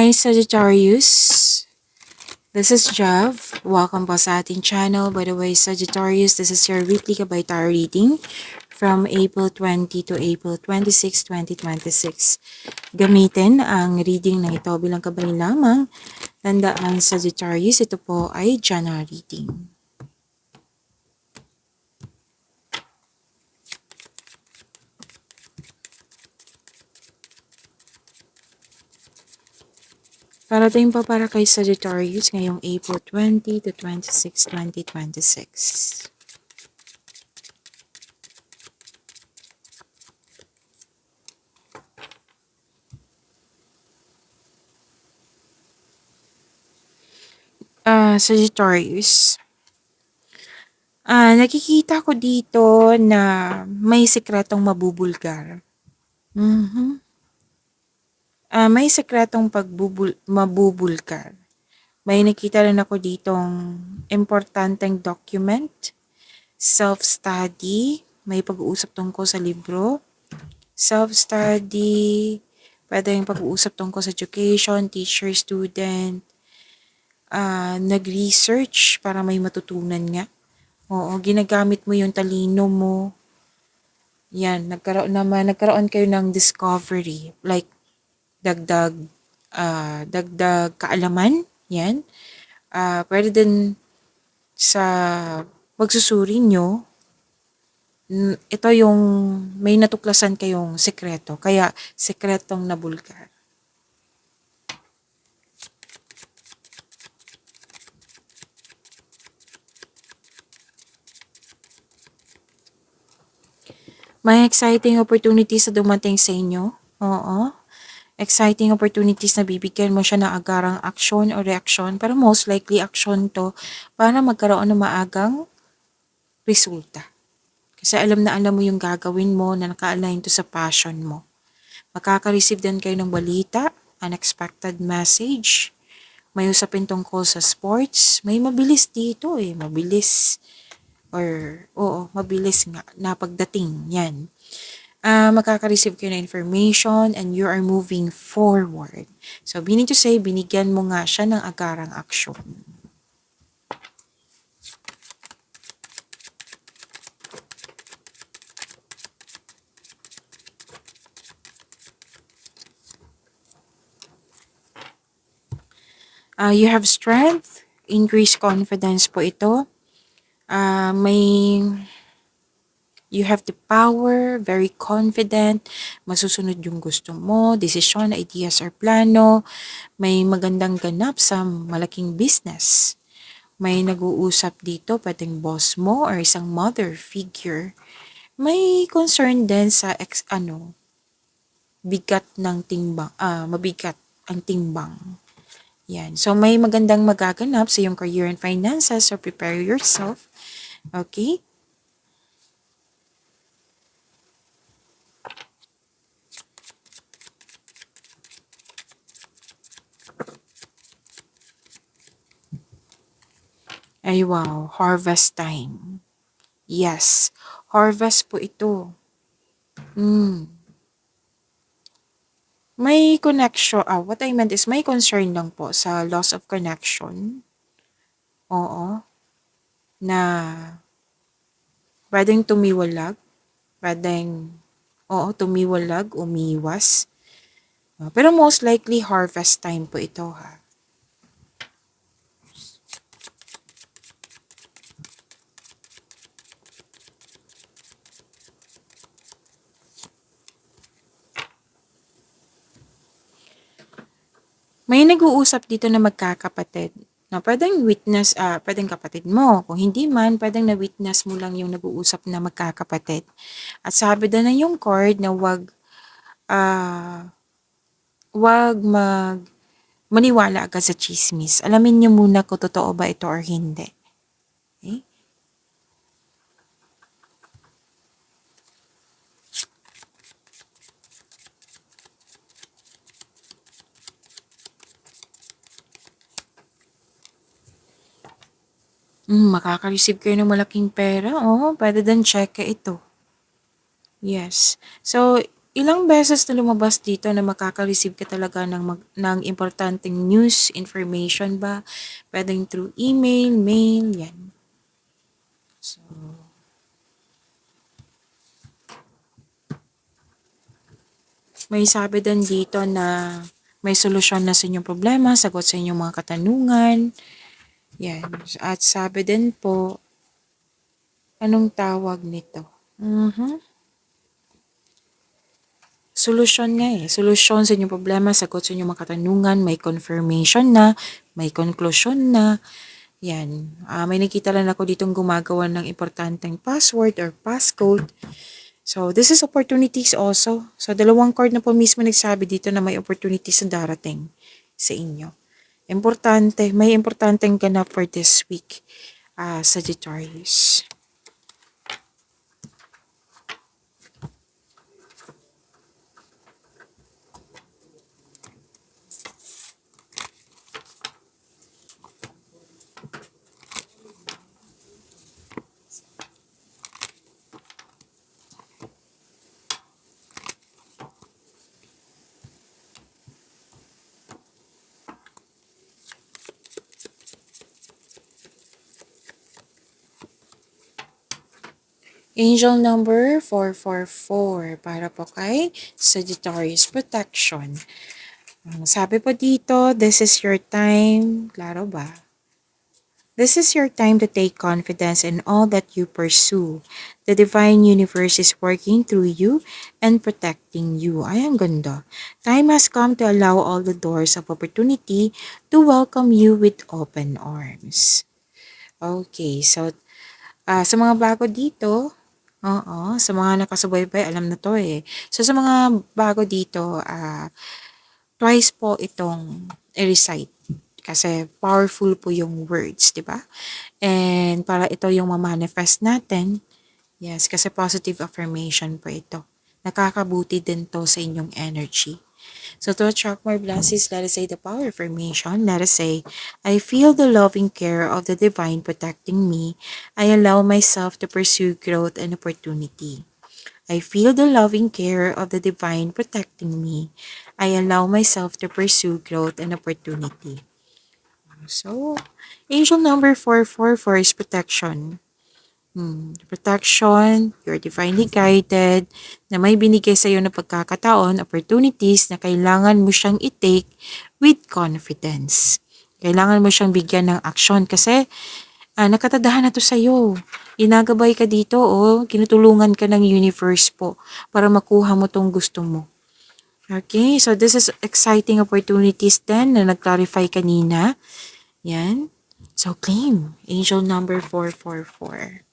Hi Sagittarius, this is Jav. Welcome po sa ating channel. By the way, Sagittarius, this is your weekly Gabay Tarot reading from April 20 to April 26, 2026. Gamitin ang reading na ito bilang gabay lamang. Tandaan Sagittarius, ito po ay general reading. Parating pa para kay Sagittarius ngayong April 20 to 26, 2026. Sagittarius. Nakikita ko dito na may sikretong mabubulgar. May sikretong mabubulgar. May nakita rin ako ditong importanteng document, self-study, may pag-uusap tungkol sa libro, self-study, pwedeng pag-uusap tungkol sa education, teacher, student, nag-research para may matutunan nga. Oo, ginagamit mo yung talino mo. Yan, nagkaroon kayo ng discovery, like dagdag kaalaman, yan. Pwede din sa pagsusuri nyo, ito yung may natuklasan kayong sekreto, kaya sekretong nabulgar. May exciting opportunities na dumating sa inyo. Oo. Exciting opportunities na bibigyan mo siya ng agarang aksyon o reaksyon. Pero most likely aksyon to para magkaroon ng maagang resulta. Kasi alam mo yung gagawin mo na naka-align to sa passion mo. Makaka-receive din kayo ng balita, unexpected message. May usapin tungkol sa sports. May mabilis dito mabilis. Mabilis nga na pagdating. Yan. Makaka-receive kayo ng information and you are moving forward. So, meaning to say, binigyan mo nga siya ng agarang aksyon. You have strength, increased confidence po ito. You have the power, very confident, masusunod yung gusto mo, desisyon, ideas, or plano. May magandang ganap sa malaking business. May nag-uusap dito, pwedeng boss mo or isang mother figure. May concern din sa bigat ng timbang, mabigat ang timbang. Yan. So, may magandang magaganap sa iyong career and finances, so prepare yourself. Okay? Ay wow, harvest time. Yes, harvest po ito. May connection, what I meant is may concern lang po sa loss of connection. Oo. Na pwedeng tumiwalag, tumiwalag, umiwas. Pero most likely harvest time po ito ha. May nag-uusap dito na magkakapatid. Na pwedeng witness, pwedeng kapatid mo. Kung hindi man, pwedeng na-witness mo lang yung nag-uusap na magkakapatid. At sabi din na yung card na wag maniwala agad sa chismis. Alamin niyo muna kung totoo ba ito or hindi. Okay? Makaka-receive kayo ng malaking pera. Pwede din check ito. Yes. So, ilang beses na lumabas dito na makaka-receive ka talaga ng importanteng news, information ba? Pwedeng through email, mail, yan. So, may sabi din dito na may solusyon na sa inyong problema, sagot sa inyong mga katanungan. Yan. At sabi din po, anong tawag nito? Solusyon nga eh. Solusyon sa inyong problema, sagot sa inyong mga katanungan, may confirmation na, may conclusion na. Yan. May nakita lang ako ditong gumagawa ng importanteng password or passcode. So, this is opportunities also. So, dalawang card na po mismo nagsabi dito na may opportunities na darating sa inyo. May importanteng ganap for this week, Sagittarius. Angel number 444 para po kay Sagittarius Protection. Sabi po dito, this is your time. Klaro ba? This is your time to take confidence in all that you pursue. The divine universe is working through you and protecting you. Ay, ang ganda. Time has come to allow all the doors of opportunity to welcome you with open arms. Okay, so sa mga bago dito, sa mga nakasubaybay, alam na to eh. So sa mga bago dito, twice po itong i-recite. Kasi powerful po yung words, di ba? And para ito yung ma-manifest natin, yes, kasi positive affirmation po ito. Nakakabuti din to sa inyong energy. So to attract more blessings, let us say the power affirmation. Let us say, I feel the loving care of the divine protecting me. I allow myself to pursue growth and opportunity. I feel the loving care of the divine protecting me. I allow myself to pursue growth and opportunity. So, angel number 444 is protection. Protection, you're divinely guided, na may binigay sa iyo na pagkakataon, opportunities na kailangan mo siyang i-take with confidence. Kailangan mo siyang bigyan ng aksyon kasi nakatadahan na to sa iyo. Inagabay ka dito kinutulungan ka ng universe po para makuha mo tong gusto mo. Okay, so this is exciting opportunities din na nag-clarify kanina. Yan. So claim angel number 444.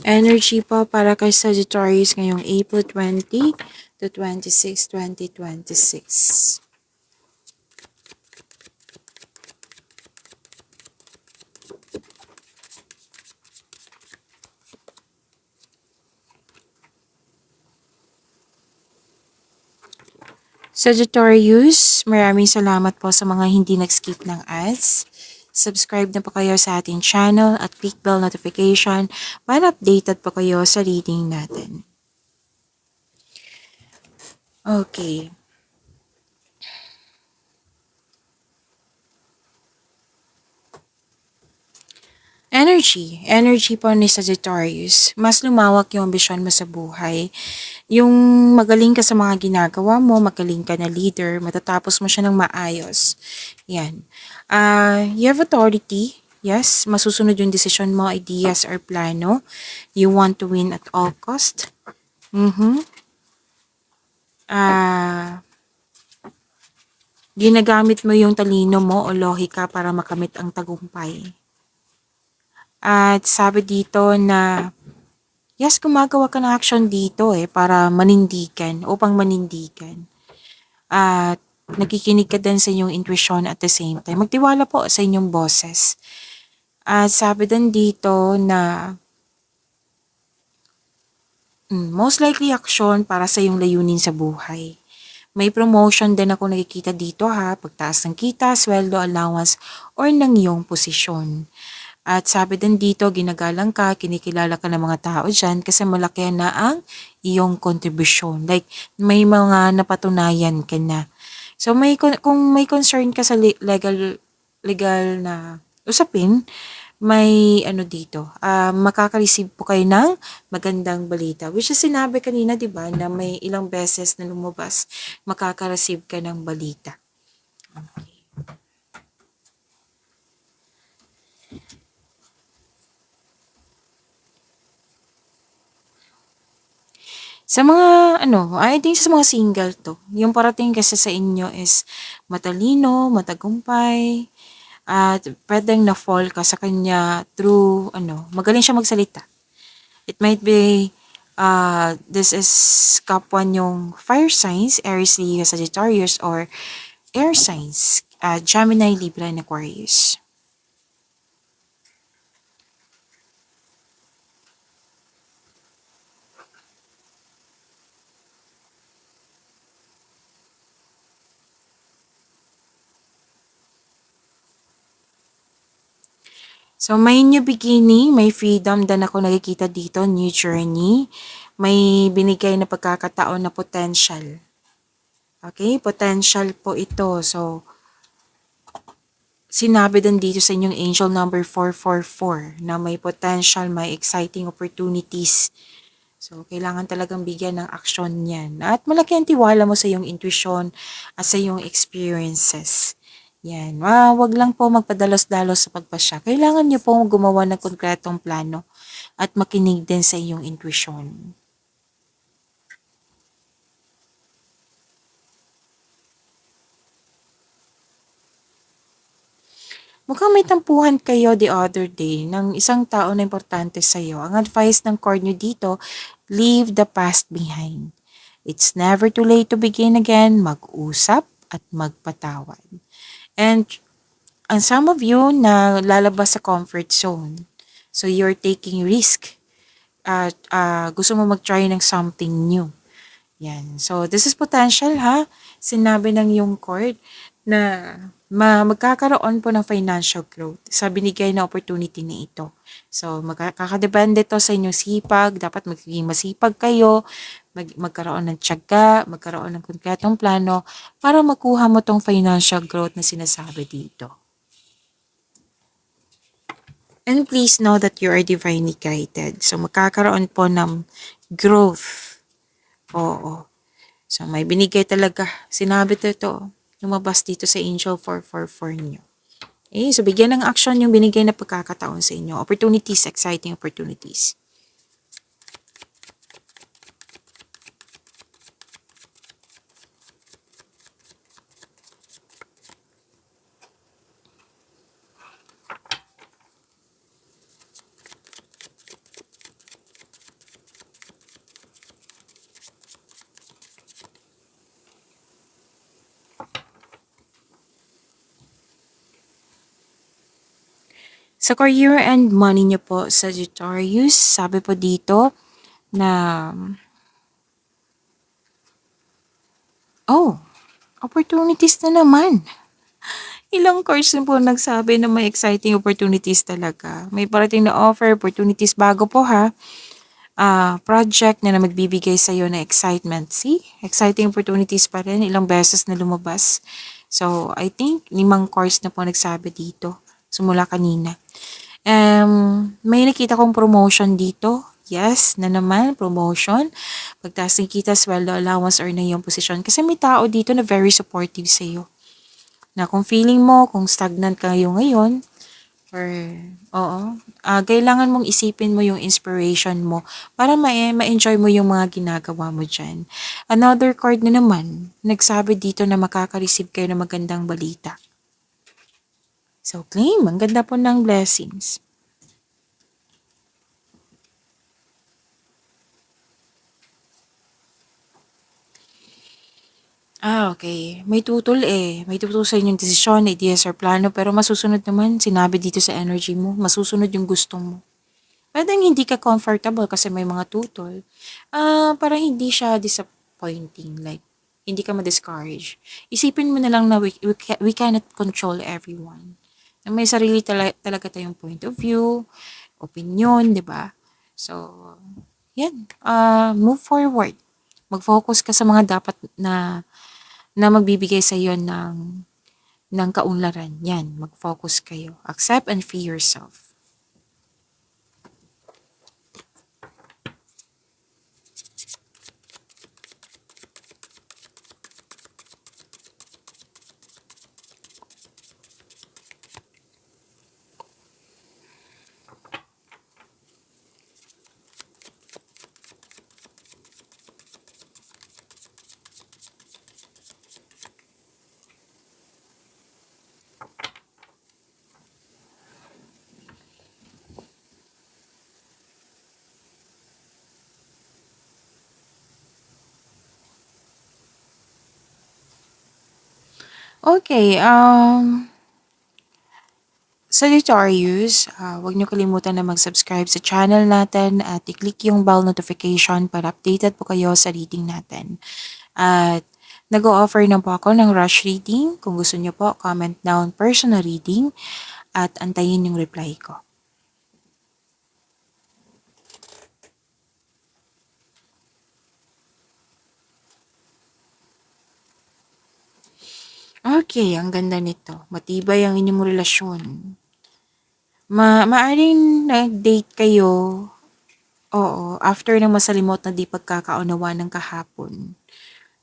Energy po para kay Sagittarius ngayong April 20 to 26, 2026. Sagittarius, maraming salamat po sa mga hindi nag-skip ng ads. Subscribe na po kayo sa ating channel at click bell notification para updated po kayo sa reading natin. Okay. Energy po ni Sagittarius. Mas lumawak yung ambisyon mo sa buhay. Yung magaling ka sa mga ginagawa mo, magaling ka na leader, matatapos mo siya ng maayos. Yan. You have authority. Yes, masusunod yung desisyon mo, ideas or plano. You want to win at all cost. Mhm. Ah, ginagamit mo yung talino mo o lohika para makamit ang tagumpay. At sabi dito na, yes, gumagawa ka ng action dito para manindigan, upang manindigan. At nakikinig ka din sa inyong intuition at the same time. Magtiwala po sa inyong boses. At sabi din dito na most likely action para sa iyong layunin sa buhay. May promotion din ako nakikita dito ha, pagtaas ng kita, sweldo, allowance, or ng iyong posisyon. At sabi din dito, ginagalang ka, kinikilala ka ng mga tao dyan kasi malaki na ang iyong kontribusyon. Like, may mga napatunayan ka na. So, kung may concern ka sa legal na usapin, may ano dito, makaka-receive po kayo ng magandang balita. Which is sinabi kanina, di ba, na may ilang beses na lumabas, makaka-receive ka ng balita. Okay. Sa mga I think sa mga single to, yung parating kasi sa inyo is matalino, matagumpay, at pwedeng na-fall ka sa kanya through magaling siya magsalita. It might be this is kapwa yung fire signs, Aries, Leo, Sagittarius, or air signs, Gemini, Libra, and Aquarius. So, may new beginning, may freedom din ako nakikita dito, new journey. May binigay na pagkakataon na potential. Okay, potential po ito. So, sinabi din dito sa inyong angel number 444 na may potential, may exciting opportunities. So, kailangan talagang bigyan ng aksyon yan. At malaki ang tiwala mo sa iyong intuition at sa iyong experiences. Yan. Wag lang po magpadalos-dalos sa pagpasya. Kailangan niyo po gumawa ng konkretong plano at makinig din sa iyong intuition. Mukhang may tampuhan kayo the other day ng isang tao na importante sa iyo. Ang advice ng card nyo dito, leave the past behind. It's never too late to begin again. Mag-usap at magpatawad. And some of you na lalabas sa comfort zone. So you're taking risk. At gusto mo mag-try ng something new. Yan. So this is potential ha. Sinabi ng yung court na magkakaroon po ng financial growth sa binigay na opportunity na ito. So magkakadepende to sa inyong sipag. Dapat magiging masipag kayo. Magkaroon ng tiyaga, magkaroon ng konkretong plano para makuha mo tong financial growth na sinasabi dito. And please know that you are divinely guided. So, magkakaroon po ng growth. Oo. So, may binigay talaga. Sinabi ito. Lumabas dito sa Angel 444 niyo. Okay, so bigyan ng action yung binigay na pagkakataon sa inyo. Opportunities, exciting opportunities. Sa career and money niyo po, Sagittarius, sabi po dito na, opportunities na naman. Ilang cards na po nagsabi na may exciting opportunities talaga. May parating na offer, opportunities bago po ha. Project na magbibigay sa iyo na excitement. See? Exciting opportunities pa rin. Ilang beses na lumabas. So, I think 5 cards na po nagsabi dito. Simula kanina. May nakita kong promotion dito. Yes, na naman, promotion. Pagtaas ng kita, sweldo, allowance, or na iyong posisyon. Kasi may tao dito na very supportive sa iyo. Na kung feeling mo, kung stagnant kayo ngayon, Or oo, kailangan mong isipin mo yung inspiration mo para ma-enjoy mo yung mga ginagawa mo diyan. Another card na naman, nagsabi dito na makaka-receive kayo ng magandang balita. So claim, ang ganda po ng blessings. Okay. May tutol eh. May tutol sa inyong desisyon, ideas or plano pero masusunod naman, sinabi dito sa energy mo, masusunod yung gusto mo. Puwedeng hindi ka comfortable kasi may mga tutol. Para hindi siya disappointing, like hindi ka ma-discourage. Isipin mo na lang na we cannot control everyone. Na may sarili talaga tayong point of view, opinion, 'di ba? So, 'yan, move forward. Mag-focus ka sa mga dapat na magbibigay sa iyo ng kaunlaran. 'Yan, mag-focus kayo. Accept and free yourself. Okay, Sagittarius, huwag niyo kalimutan na mag-subscribe sa channel natin at i-click yung bell notification para updated po kayo sa reading natin. At nag-o-offer na po ako ng rush reading. Kung gusto niyo po, comment down personal reading at antayin yung reply ko. Okay, ang ganda nito. Matibay ang inyong relasyon. Maaring nag-date kayo, oo, after ng masalimot na di pagkakaunawa ng kahapon.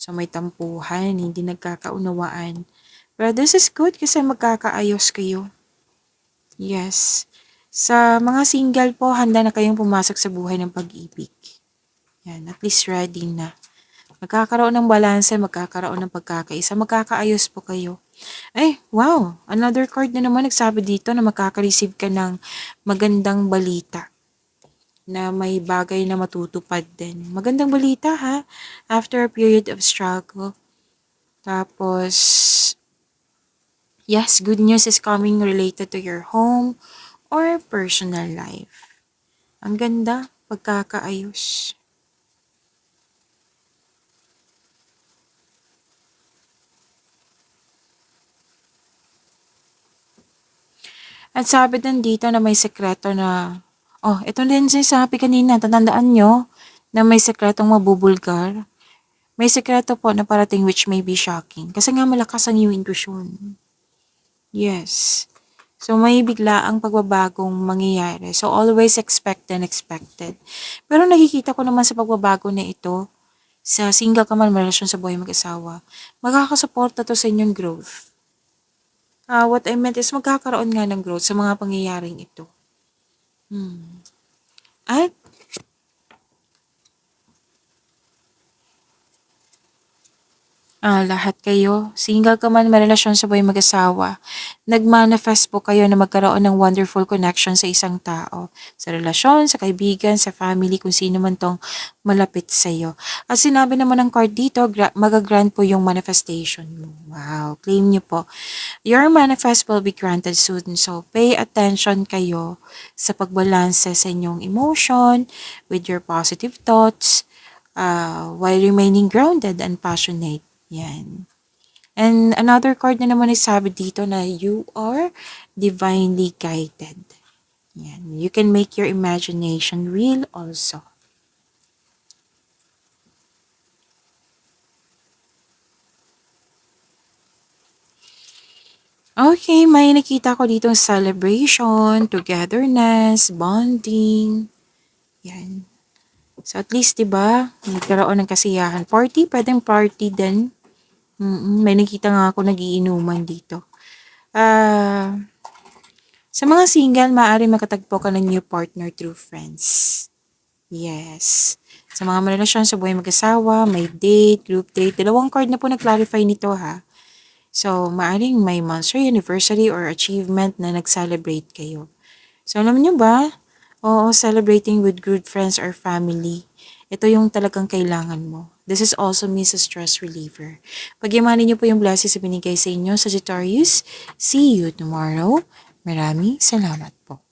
So may tampuhan, hindi nagkakaunawaan. Pero this is good kasi magkakaayos kayo. Yes. Sa mga single po, handa na kayong pumasok sa buhay ng pag-ibig. Yan, at least ready na. Magkakaroon ng balanse, magkakaroon ng pagkakaisa, magkakaayos po kayo. Ay, wow! Another card na naman nagsabi dito na makaka-receive ka ng magandang balita na may bagay na matutupad din. Magandang balita ha, after a period of struggle. Tapos, yes, good news is coming related to your home or personal life. Ang ganda, pagkakaayos. At sabi din dito na may sekreto na, oh, ito din sabi kanina, tatandaan nyo na may sekretong mabubulgar. May sekreto po na parating which may be shocking. Kasi nga malakas ang iyong intuition. Yes. So may biglaang pagbabagong mangyayari. So always expect the unexpected. Pero nakikita ko naman sa pagbabago na ito, sa single ka man, may relasyon sa buhay mag-asawa, makakasuporta to sa inyong growth. What I meant is magkakaroon nga ng growth sa mga pangyayaring ito. At lahat kayo, single ka man, may relasyon sa buhay mag-asawa, nag-manifest po kayo na magkaroon ng wonderful connection sa isang tao. Sa relasyon, sa kaibigan, sa family, kung sino man tong malapit sa iyo. At sinabi naman ng card dito, magagrant po yung manifestation mo. Wow, claim niyo po. Your manifest will be granted soon. So, pay attention kayo sa pagbalanse sa inyong emotion, with your positive thoughts, while remaining grounded and passionate. Yan. And another card na naman is sabi dito na you are divinely guided. Yan. You can make your imagination real also. Okay, may nakita ko dito celebration, togetherness, bonding. Yan. So at least 'di ba, nagkaroon ng kasiyahan. Party, pwedeng party din. May nakita nga ako nagiinuman dito. Ah, Sa mga single, maaari makatagpo ka ng new partner through friends. Yes. Sa mga marelasyon sa buhay mag-asawa, may date, group date. Dalawang card na po nag-clarify nito ha. So, maaring may monthsary, anniversary, or achievement na nag-celebrate kayo. So, alam niyo ba? Oo, celebrating with good friends or family. Ito yung talagang kailangan mo. This is also means a stress reliever. Pagyamanin niyo po yung blessings na binigay sa inyo, Sagittarius. See you tomorrow. Maraming salamat po.